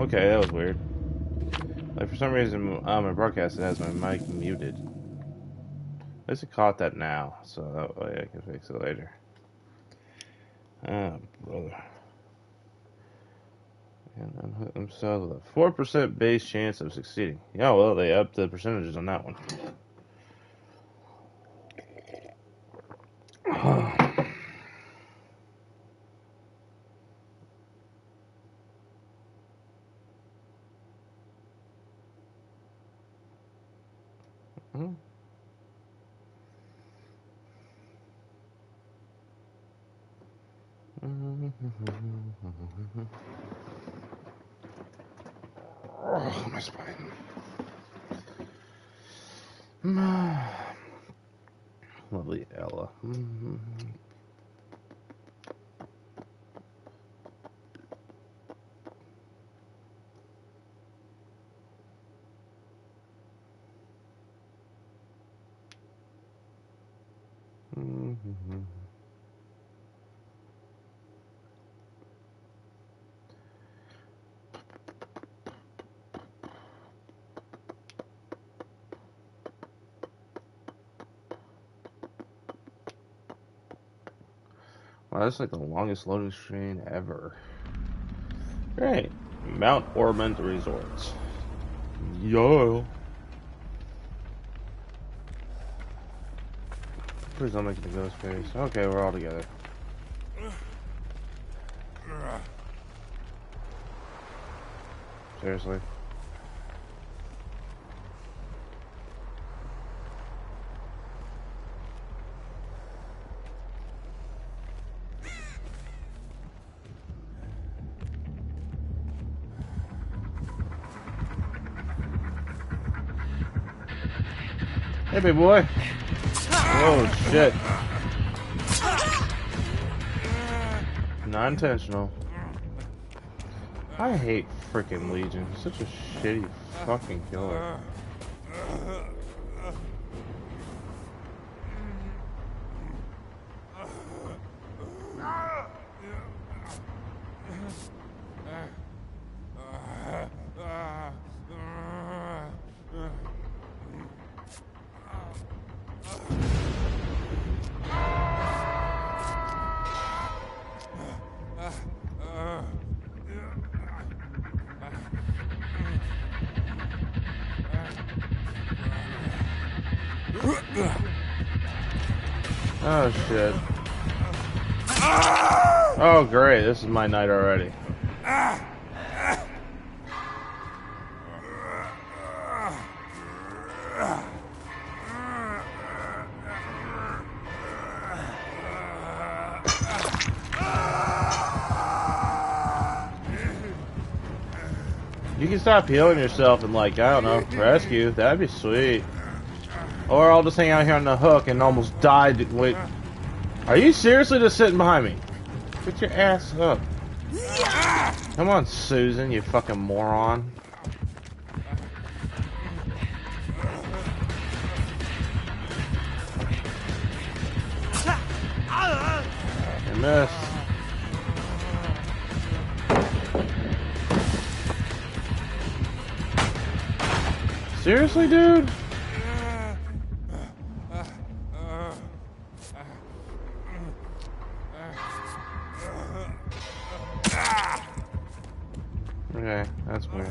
Okay, that was weird. Like, for some reason, my broadcast it has my mic muted. At least it caught that now, so that way I can fix it later. Ah, brother. And unhook themselves with a 4% base chance of succeeding. Yeah, well, they upped the percentages on that one. Oh, my spine. Lovely Ella. Wow, that's like the longest loading screen ever. Great. Mount Ormond Resorts. Yo. Please don't make it the ghost face. Okay, we're all together. Seriously. Hey, big boy. Oh, shit. Not intentional. I hate freaking Legion. He's such a shitty fucking killer. Oh shit. Oh great, this is my night already. You can stop healing yourself and, like, I don't know, rescue. That'd be sweet. Or I'll just hang out here on the hook and almost die. Wait, are you seriously just sitting behind me? Get your ass up. Come on, Susan, you fucking moron. I missed. Seriously, dude? Okay, that's weird.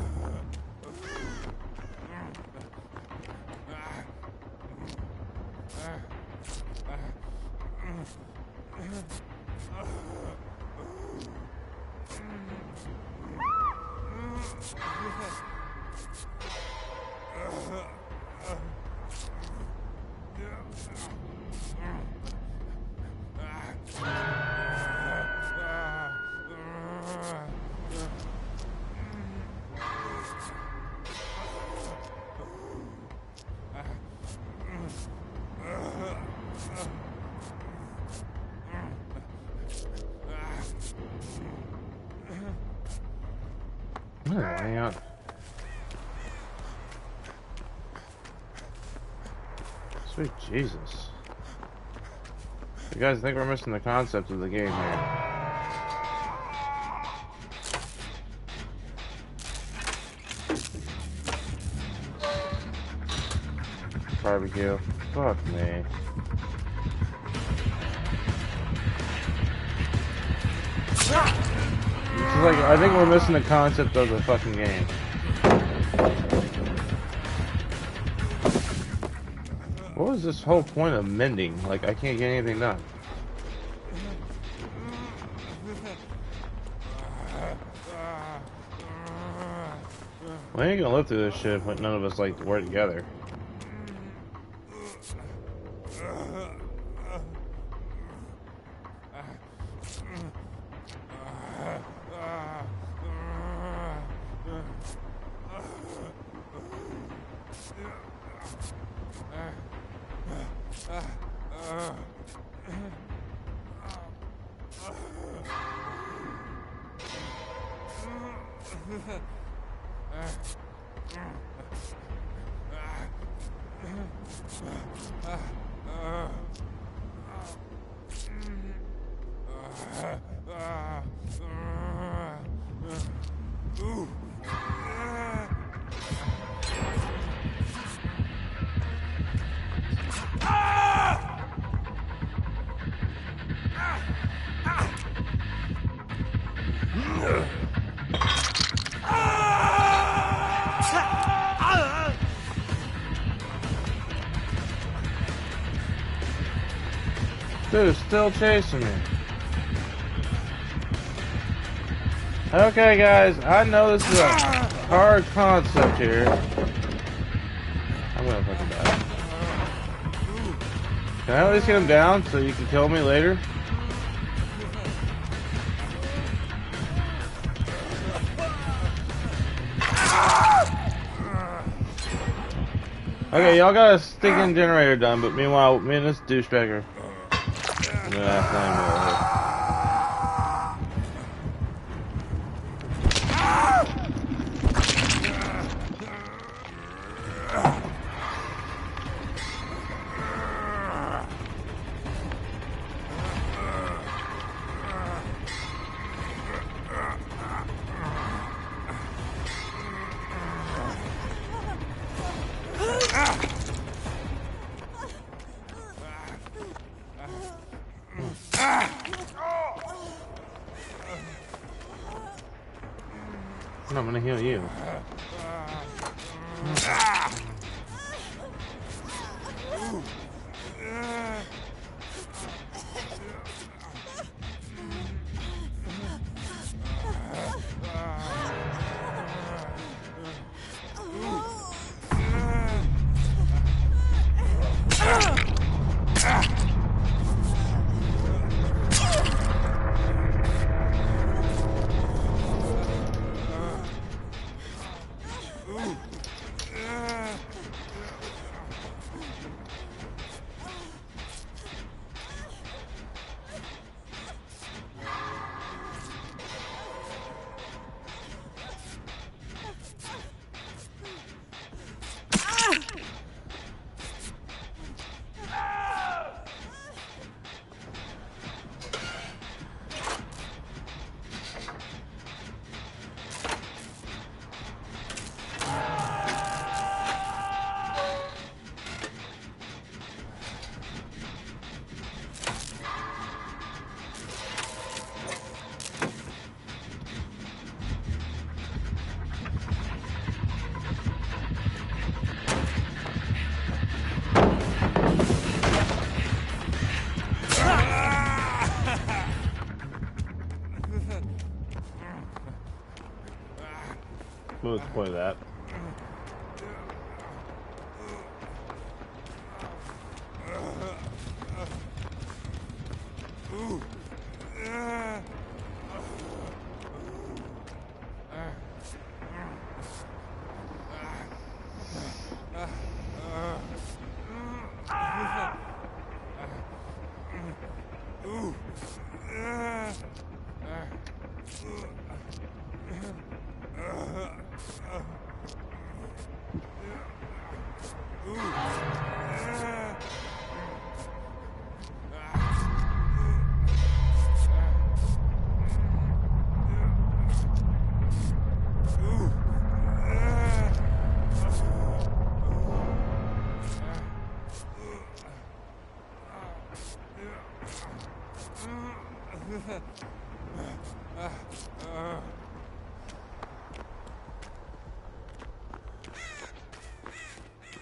Hang on. Sweet Jesus. You guys think we're missing the concept of the game here. barbecue. Fuck me. It's like, I think we're missing the concept of the fucking game. What was this whole point of mending? Like, I can't get anything done. We ain't gonna live through this shit if none of us like to work together. Dude, it's still chasing me. Okay, guys, I know this is a hard concept here. I'm gonna fucking die. Can I at least get him down so you can kill me later? Okay, y'all got a stinking generator done, but meanwhile, me and this douchebag are... I'm gonna heal you. What's the point of that?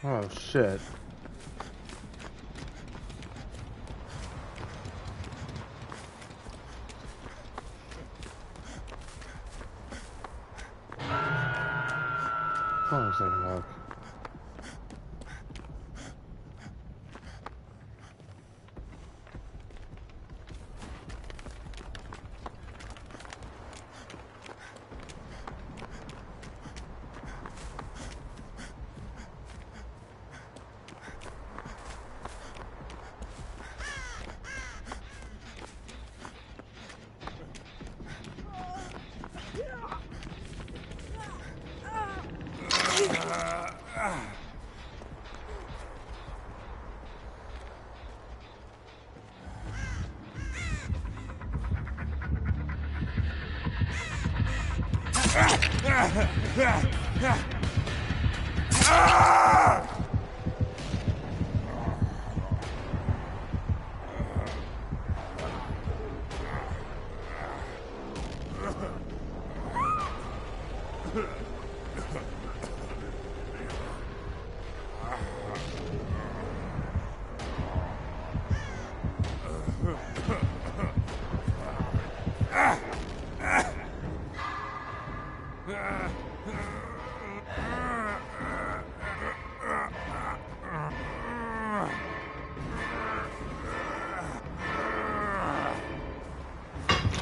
Oh shit. Hold on a second, Mark.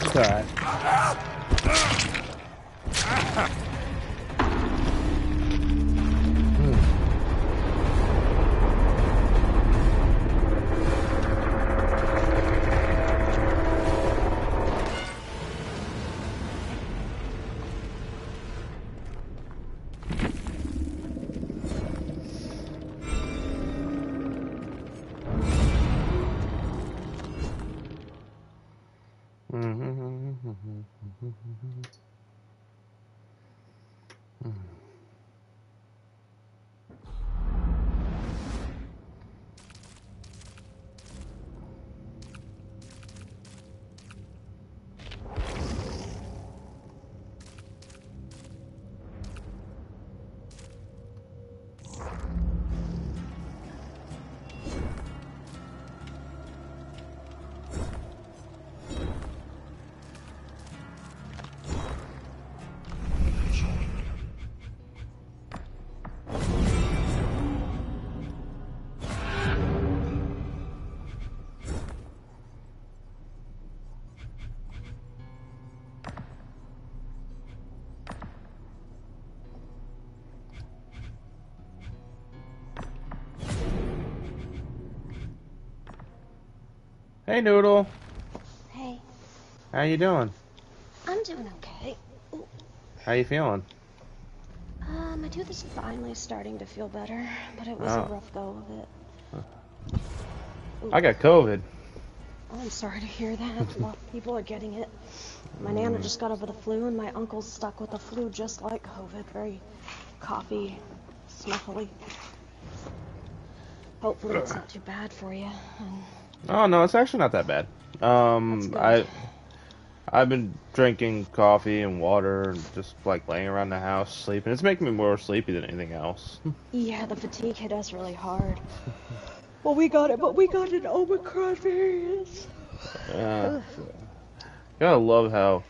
It's alright. Hey, Noodle. Hey. How you doing? I'm doing okay. Ooh. How you feeling? My tooth is finally starting to feel better, but it was a Oh. rough go of it. I got COVID. Oh, I'm sorry to hear that. A lot of people are getting it. My nana just got over the flu, and my uncle's stuck with the flu just like COVID. Very coughy, snuffly. Hopefully it's not too bad for you. Oh no, it's actually not that bad. That's good. I've been drinking coffee and water and just like laying around the house sleeping. It's making me more sleepy than anything else. Yeah, the fatigue hit us really hard. Well, we got it, but we got an Omicron variant. Uh, gotta love how,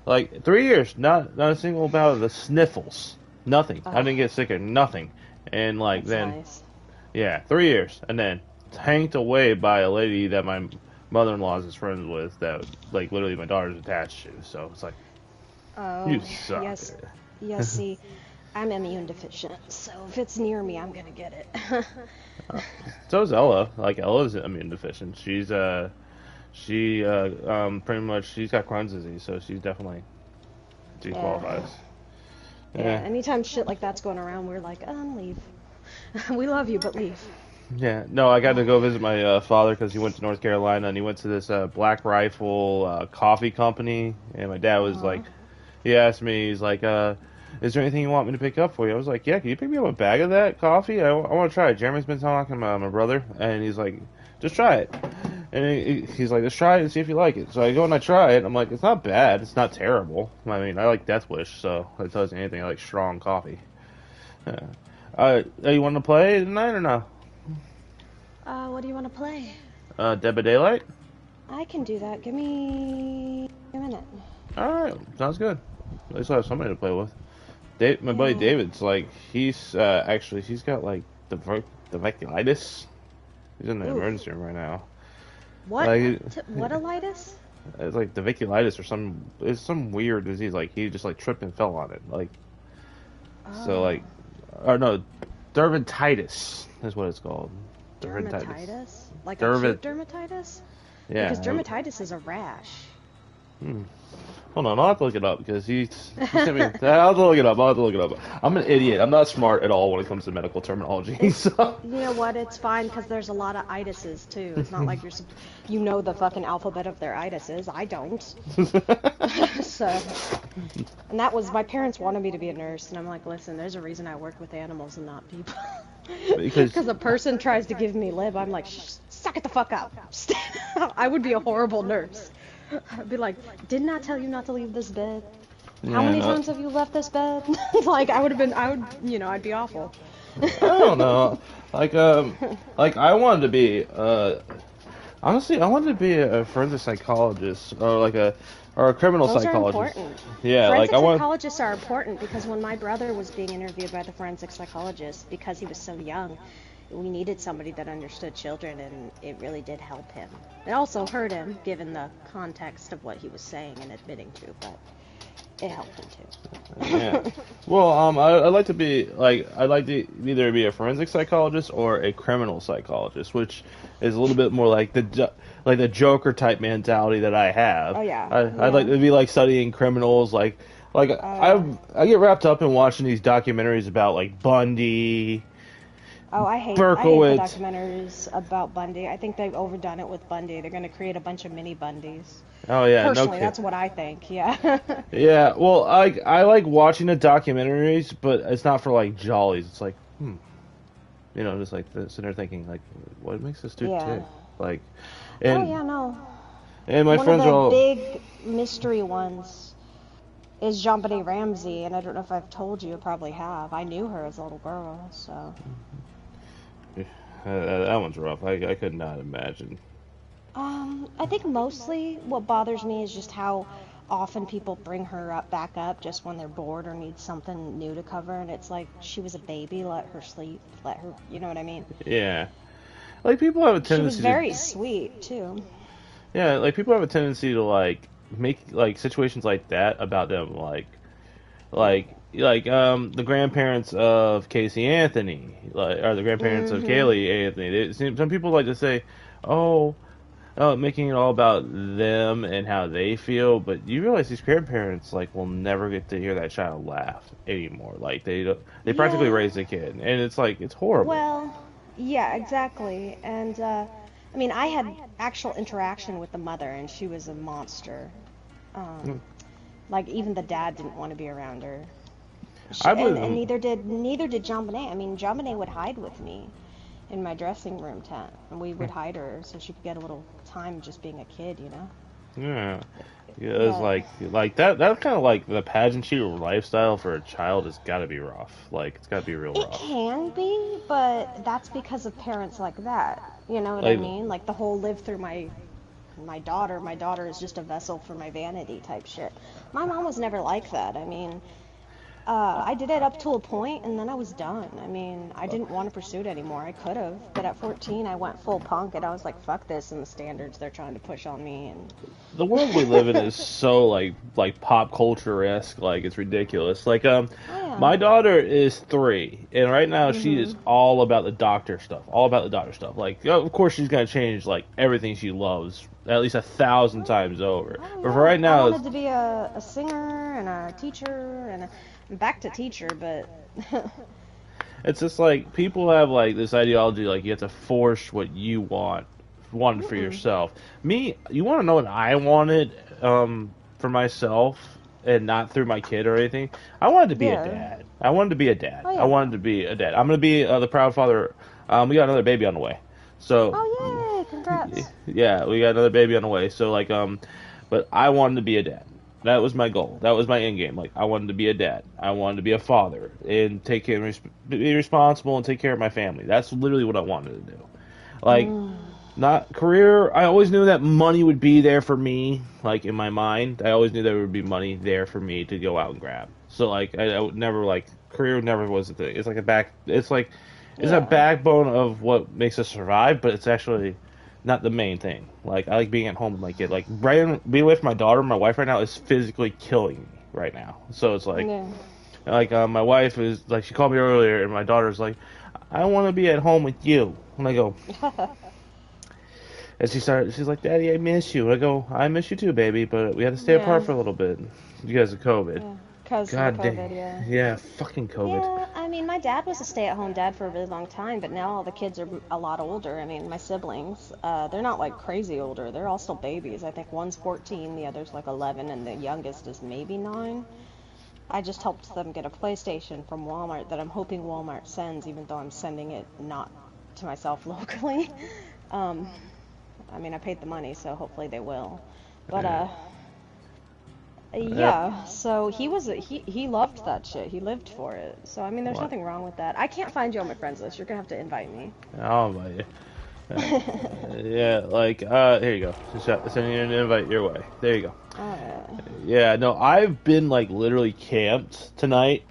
like 3 years, not a single bout of the sniffles, nothing. I didn't get sick or nothing, and like That's then, nice. yeah, 3 years, and then tanked away by a lady that my mother-in-law is friends with, that like literally my daughter's attached to. So it's like, Oh, you suck. yes. Yes, see, I'm immune deficient, so if it's near me, I'm gonna get it. So is Ella. Like Ella's immune deficient. Pretty much she's got Crohn's disease, so she Yeah. qualifies. Yeah, Yeah. anytime shit like that's going around, we're like, leave. We love you, but leave. Yeah, no, I got to go visit my father because he went to North Carolina and he went to this Black Rifle coffee company. And my dad was Uh-huh. like, he asked me, he's like, is there anything you want me to pick up for you? I was like, yeah, can you pick me up a bag of that coffee? I want to try it. Jeremy's been talking to my brother, and he's like, just try it. he's like, let's try it and see if you like it. So I go and I try it. I'm like, it's not bad. It's not terrible. I mean, I like Death Wish, so if it tells you anything, I like strong coffee. Yeah. You want to play tonight or no? What do you want to play? Dead by Daylight? I can do that. Give me a minute. Alright, sounds good. At least I have somebody to play with. My buddy Yeah. David's like, he's got like the vaculitis. He's in the Oof. emergency room right now. What? Like, What alitis? it's like the vaculitis or it's some weird disease. Like he just like tripped and fell on it. Like, so like, or no, dermatitis is what it's called. Dermatitis? Like Dermat- acute dermatitis? Yeah. Because dermatitis is a rash. Hold on, I'll have to look it up because he sent me. I'll have to look it up. I'm an idiot. I'm not smart at all when it comes to medical terminology. So. You know what? It's fine because there's a lot of itises too. It's not like you know the fucking alphabet of their itises. I don't. So, and that was my parents wanted me to be a nurse, and I'm like, listen, there's a reason I work with animals and not people. Because a person tries to give me lib, I'm like, suck it the fuck up. I would be a horrible nurse. I'd be like, didn't I tell you not to leave this bed? How many times have you left this bed? Like, I'd be awful. I don't know. Like I wanted to be, honestly, I wanted to be a forensic psychologist or a criminal Those psychologist. are important. Yeah, Forensic like I want. psychologists are important because when my brother was being interviewed by the forensic psychologist, because he was so young, we needed somebody that understood children, and it really did help him. It also hurt him, given the context of what he was saying and admitting to, but it helped him too. Yeah. Well, I'd like to either be a forensic psychologist or a criminal psychologist, which is a little bit more like the Joker type mentality that I have. Oh, yeah. I'd like to be like studying criminals, I get wrapped up in watching these documentaries about like Bundy. Oh, I hate Berkowitz. the documentaries about Bundy. I think they've overdone it with Bundy. They're going to create a bunch of mini Bundys. Oh yeah, Personally, that's what I think. Yeah. Yeah, well, I like watching the documentaries, but it's not for like jollies. It's like, just like sitting there thinking like, what makes this dude tick? Like, and oh yeah, no. and my One friends of the are all big mystery ones is JonBenet Ramsey, and I don't know if I've told you. I probably have. I knew her as a little girl, so. that one's rough. I could not imagine. I think mostly what bothers me is just how often people bring her back up just when they're bored or need something new to cover, and it's like, she was a baby, let her sleep, you know what I mean? Yeah. Like, people have a tendency She was very sweet, too. Yeah, like, people have a tendency to, like, make, like, situations like that about them, the grandparents of Casey Anthony, or the grandparents of Kaylee Anthony. Some people like to say, making it all about them and how they feel, but you realize these grandparents, like, will never get to hear that child laugh anymore. Like, they practically raised a kid, and it's like, it's horrible. Well, yeah, exactly. And, I mean, I had actual interaction with the mother, and she was a monster. Like, even the dad didn't want to be around her. And neither did JonBenet. I mean, JonBenet would hide with me in my dressing room tent, and we would hide her so she could get a little time just being a kid, you know? Yeah. It was like that kind of like the pageantry lifestyle for a child has got to be rough. Like, it's got to be real rough. It can be, but that's because of parents like that. You know what I mean? Like the whole live through my daughter. My daughter is just a vessel for my vanity type shit. My mom was never like that. I mean, I did it up to a point, and then I was done. I mean, I didn't want to pursue it anymore. I could have, but at 14, I went full punk, and I was like, fuck this and the standards they're trying to push on me. And the world we live in is so, like pop culture-esque, like, it's ridiculous. Like, my daughter is 3, and right now she is all about the doctor stuff. Like, of course she's going to change, like, everything she loves at least 1,000 times over. yeah. But for right now, I wanted to be a singer and a teacher, and back to teacher, but it's just like people have like this ideology, like you have to force what you wanted for yourself. Me, you want to know what I wanted for myself, and not through my kid or anything? I wanted to be a dad. I wanted to be a dad. Oh, yeah. I wanted to be a dad. I'm gonna be the proud father. We got another baby on the way. So, congrats. Yeah, we got another baby on the way. So like but I wanted to be a dad. That was my goal. That was my end game. Like I wanted to be a dad. I wanted to be a father and take care, be responsible and take care of my family. That's literally what I wanted to do. Like not career. I always knew that money would be there for me. Like in my mind, I always knew there would be money there for me to go out and grab. So like I would never like career never was a thing. It's like a back. It's like it's a backbone of what makes us survive, but it's actually not the main thing. Like I like being at home, like it, like being away from my daughter, my wife right now is physically killing me right now. So it's like my wife is like she called me earlier, and my daughter's like, I want to be at home with you, and I go, and she's like, Daddy, I miss you. I go, I miss you too, baby, but we had to stay apart for a little bit because of COVID. Yeah. Because of COVID, yeah, fucking COVID. Yeah, I mean, my dad was a stay-at-home dad for a really long time, but now all the kids are a lot older. I mean, my siblings, they're not like crazy older. They're all still babies. I think one's 14, the other's like 11, and the youngest is maybe 9. I just helped them get a PlayStation from Walmart that I'm hoping Walmart sends, even though I'm sending it not to myself locally. I mean, I paid the money, so hopefully they will. But, yeah, so he loved that shit. He lived for it. So, I mean, there's nothing wrong with that. I can't find you on my friends list. You're gonna have to invite me. I'll invite you. Yeah, like, here you go. Just sending you an invite your way. There you go. Yeah, no, I've been, like, literally camped tonight.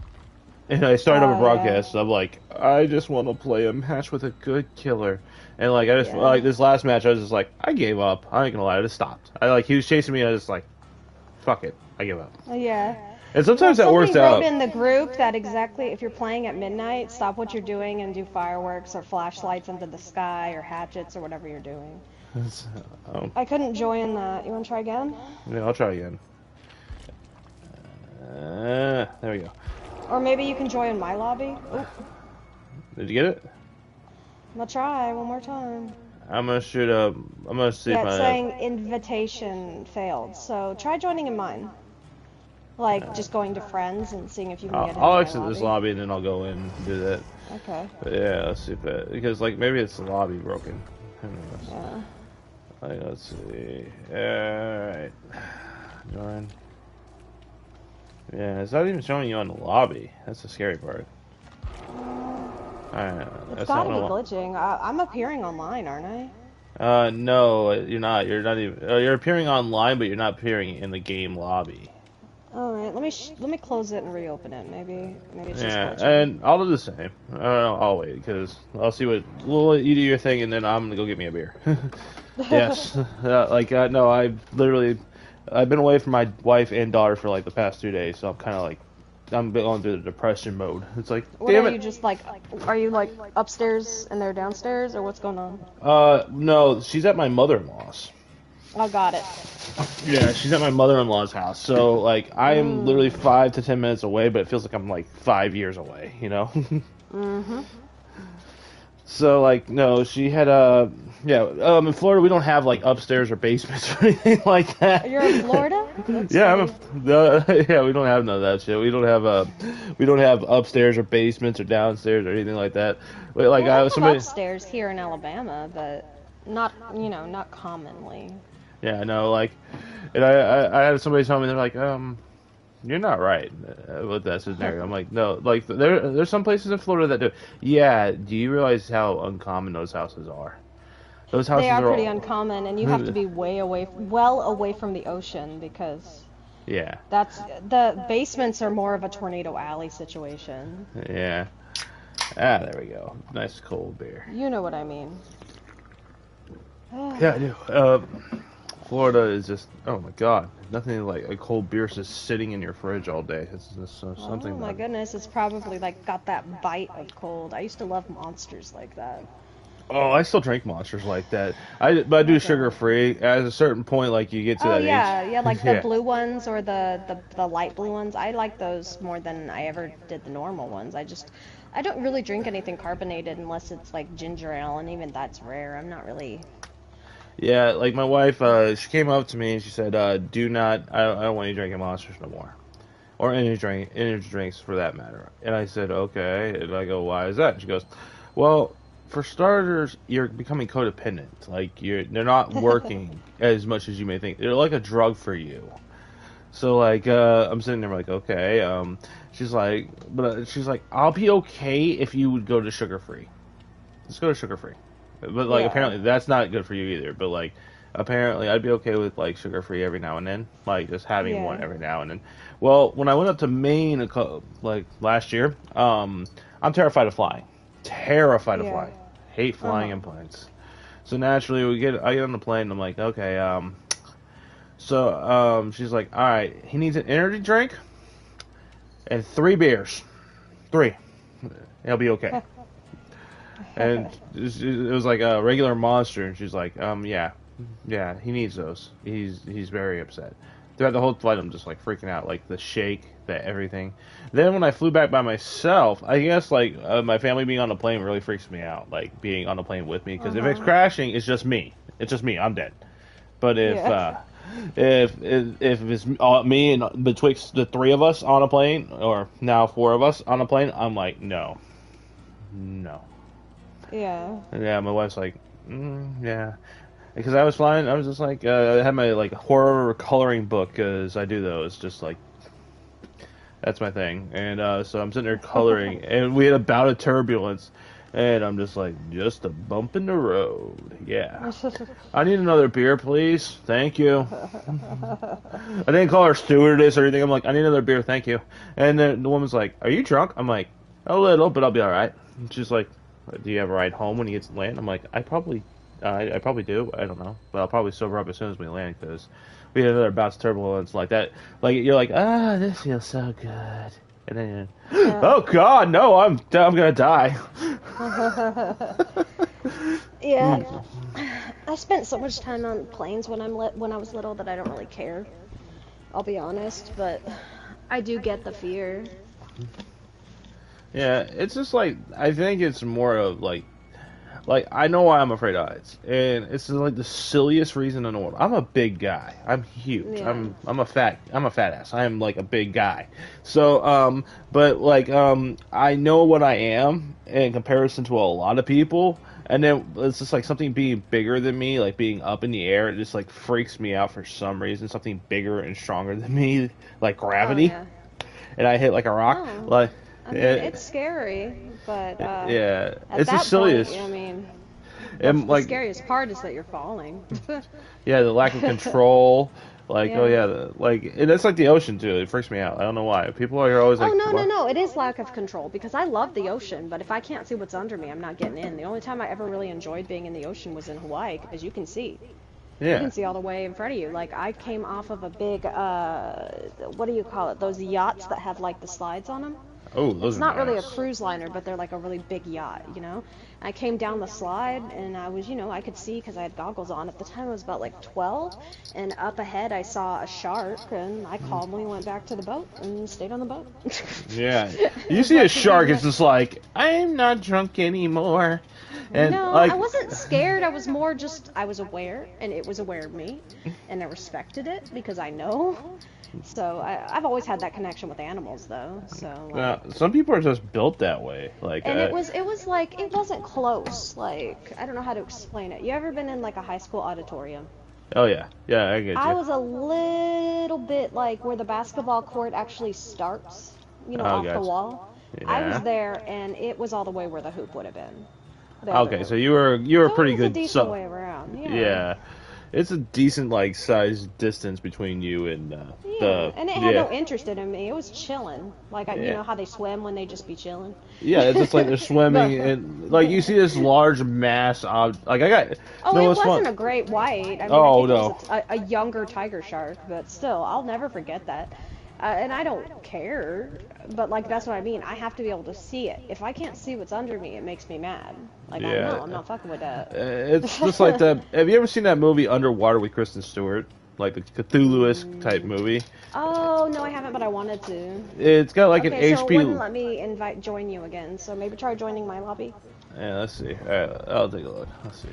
And I started up a broadcast, so I'm like, I just want to play a match with a good killer. And, like, I just, like, this last match, I was just like, I gave up. I ain't gonna lie, I just stopped. He was chasing me, and I was just like, fuck it. I give up. Yeah. And sometimes that works out. Somebody wrote in the group that exactly, if you're playing at midnight, stop what you're doing and do fireworks or flashlights into the sky or hatchets or whatever you're doing. I couldn't join that. You want to try again? Yeah, I'll try again. There we go. Or maybe you can join my lobby. Oop. Did you get it? I'm gonna try one more time. I'm gonna shoot up. I'm gonna see if it's saying invitation failed. So try joining in mine. Like just going to friends and seeing if you can get in. I'll exit this lobby and then I'll go in and do that. Okay. But yeah, let's see if that, because like maybe it's the lobby broken. Who knows? Yeah. Like, let's see. Alright. Join. Yeah, it's not even showing you on the lobby. That's the scary part. Alright. It's gotta be glitching. I'm appearing online, aren't I? No, you're not. You're not even. You're appearing online, but you're not appearing in the game lobby. All right, let me close it and reopen it. Maybe it's just glitching. And I'll do the same. I'll wait because I'll see what. We'll let you do your thing, and then I'm gonna go get me a beer. Yes, no, I've been away from my wife and daughter for like the past 2 days, so I'm kind of like. I'm going through the depression mode. It's like, damn it. You just like, are you like upstairs and they're downstairs, or what's going on? No, she's at my mother-in-law's. Oh, got it. Yeah, she's at my mother-in-law's house. So, like, I am literally 5 to 10 minutes away, but it feels like I'm like 5 years away, you know? Mm-hmm. So, like, no, she had in Florida we don't have like upstairs or basements or anything like that. You're in Florida? Yeah, yeah, we don't have none of that shit. We don't have upstairs or basements or downstairs or anything like that. Like I have upstairs here in Alabama, but not commonly. Yeah, no, like, and I had somebody tell me, they're like, you're not right with that scenario. I'm like, no, like there's some places in Florida that do. Yeah, do you realize how uncommon those houses are? Those houses are pretty uncommon, and you have to be well away from the ocean because that's the basements are more of a tornado alley situation. Yeah. There we go. Nice cold beer. You know what I mean. Yeah, I do. Florida is just, oh my god, nothing like a cold beer just sitting in your fridge all day. It's just something. Oh my goodness, it's probably like got that bite of cold. I used to love Monsters like that. Oh, I still drink Monsters like that. But I do sugar free. At a certain point, like you get to that age. Yeah, like the blue ones or the light blue ones. I like those more than I ever did the normal ones. I don't really drink anything carbonated unless it's like ginger ale, and even that's rare. I'm not really. Yeah, like my wife, she came up to me and she said, I don't want you drinking Monsters no more. Or energy drinks for that matter. And I said, okay. And I go, why is that? And she goes, well, for starters, you're becoming codependent. Like they're not working as much as you may think. They're like a drug for you. So like, I'm sitting there like, okay. She's like, I'll be okay if you would go to sugar free. Let's go to sugar free. But like, Yeah. apparently that's not good for you either. But like, apparently I'd be okay with like sugar free every now and then, like just having one every now and then. Well, when I went up to Maine like last year, I'm terrified of flying. Terrified of flying. Hate flying in planes. So naturally, I get on the plane and I'm like, okay, she's like, all right, he needs an energy drink and 3 beers. 3. He'll be okay. And it was like a regular Monster, and she's like, yeah, he needs those. He's very upset. Throughout the whole flight, I'm just like freaking out, like the shake, the everything. Then when I flew back by myself, I guess like my family being on the plane really freaks me out, like being on the plane with me, because if it's crashing, it's just me. It's just me. I'm dead. But if it's me and betwixt the 3 of us on a plane, or now 4 of us on a plane, I'm like, no. Yeah. Yeah, my wife's like, yeah. Because I was flying, I was just like, I had my like horror coloring book, because I do those, just like, that's my thing. And so I'm sitting there coloring, and we had a bout of turbulence, and I'm just like, just a bump in the road. Yeah. I need another beer, please. Thank you. I didn't call her stewardess or anything. I'm like, I need another beer, thank you. And then the woman's like, are you drunk? I'm like, a little, but I'll be alright. She's like, do you have a ride home when you get to land? I'm like, I probably do. I don't know, but I'll probably sober up as soon as we land, because we had another bouts of turbulence like that. Like you're like, this feels so good, and then, oh God, no, I'm gonna die. Yeah, I spent so much time on planes when I was little that I don't really care. I'll be honest, but I do get the fear. Yeah, it's just like, I think it's more of like I know why I'm afraid of heights, and it's like the silliest reason in the world. I'm a big guy. I'm huge. Yeah. I'm a fat ass. I am like a big guy. So but like I know what I am in comparison to a lot of people, and then it's just like something being bigger than me, like being up in the air. It just like freaks me out for some reason. Something bigger and stronger than me, like gravity, and I hit like a rock, like. I mean, it's scary, but yeah, at it's that the silliest. point, I mean, And the scariest part is that you're falling. Yeah, the lack of control. Like, and that's like the ocean too. It freaks me out. I don't know why. People are always like, no, it is lack of control, because I love the ocean, but if I can't see what's under me, I'm not getting in. The only time I ever really enjoyed being in the ocean was in Hawaii, because you can see. Yeah. You can see all the way in front of you. Like, I came off of a big, what do you call it? Those yachts that have like the slides on them. Oh, those It's not are really a nice. cruise liner, but they're like a really big yacht, you know? I came down the slide, and I was, I could see because I had goggles on. At the time, I was about like 12, and up ahead, I saw a shark, and I calmly went back to the boat and stayed on the boat. Yeah. You see a shark, it's just like, I'm not drunk anymore. And No, like, I wasn't scared. I was more just, I was aware, and it was aware of me, and I respected it because I know. So I've always had that connection with animals, though. So. some people are just built that way. Like, And it was like, it wasn't close. Like, I don't know how to explain it. You ever been in like a high school auditorium? Oh yeah, I get you. I was a little bit like where the basketball court actually starts, off gotcha. the wall. Yeah. I was there, and it was all the way where the hoop would have been. Okay, so you were pretty it was good. a decent way around. Yeah. It's a decent like size distance between you and and it had no interest in me. It was chilling, like you know how they swim when they just be chilling. Yeah, it's just like they're swimming, and like you see this large mass of like I got. Oh, no, it it's wasn't fun. a great white. I mean, Oh, I think no. it was a younger tiger shark, but still, I'll never forget that. And I don't care, but like that's what I mean. I have to be able to see it. If I can't see what's under me, it makes me mad. Like I'm not fucking with that. It's just like that. Have you ever seen that movie Underwater with Kristen Stewart? Like the Cthulhu-esque type movie. Oh no, I haven't, but I wanted to. It's got like an Okay, so it HP. wouldn't let me join you again. So maybe try joining my lobby. Yeah, let's see. I'll take a look. Let's see.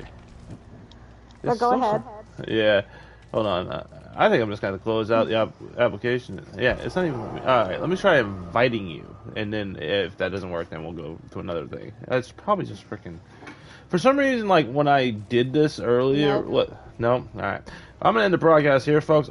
But go ahead. Yeah. Hold on. I think I'm just gonna close out the application. Yeah, it's not even. All right, let me try inviting you, and then if that doesn't work, then we'll go to another thing. It's probably just freaking. For some reason, like when I did this earlier, Nope. what? No. All right, I'm gonna end the broadcast here, folks.